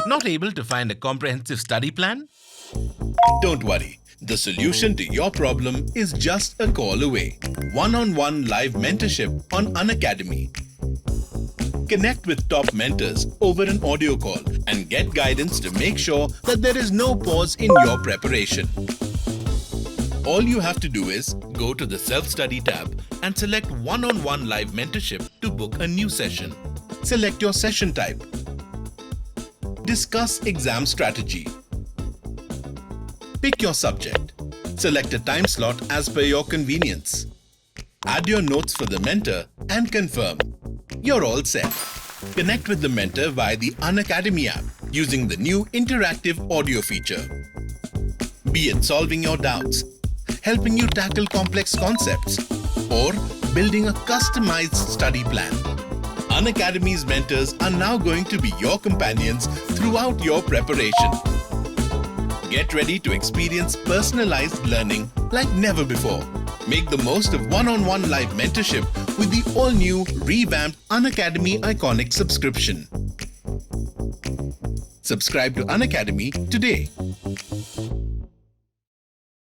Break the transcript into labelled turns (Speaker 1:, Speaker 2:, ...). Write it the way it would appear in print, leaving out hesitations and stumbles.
Speaker 1: Not able to find a comprehensive study plan?
Speaker 2: Don't worry. The solution to your problem is just a call away. One-on-one live mentorship on Unacademy. Connect with top mentors over an audio call and get guidance to make sure that there is no pause in your preparation. All you have to do is go to the Self-Study tab and select One-on-One Live Mentorship to book a new session. Select your session type. Discuss exam strategy. Pick your subject. Select a time slot as per your convenience. Add your notes for the mentor and confirm. You're all set. Connect with the mentor via the Unacademy app using the new interactive audio feature. Be it solving your doubts, helping you tackle complex concepts, or building a customized study plan. Unacademy's mentors are now going to be your companions throughout your preparation. Get ready to experience personalized learning like never before. Make the most of one-on-one live mentorship with the all-new, revamped Unacademy Iconic subscription. Subscribe to Unacademy today.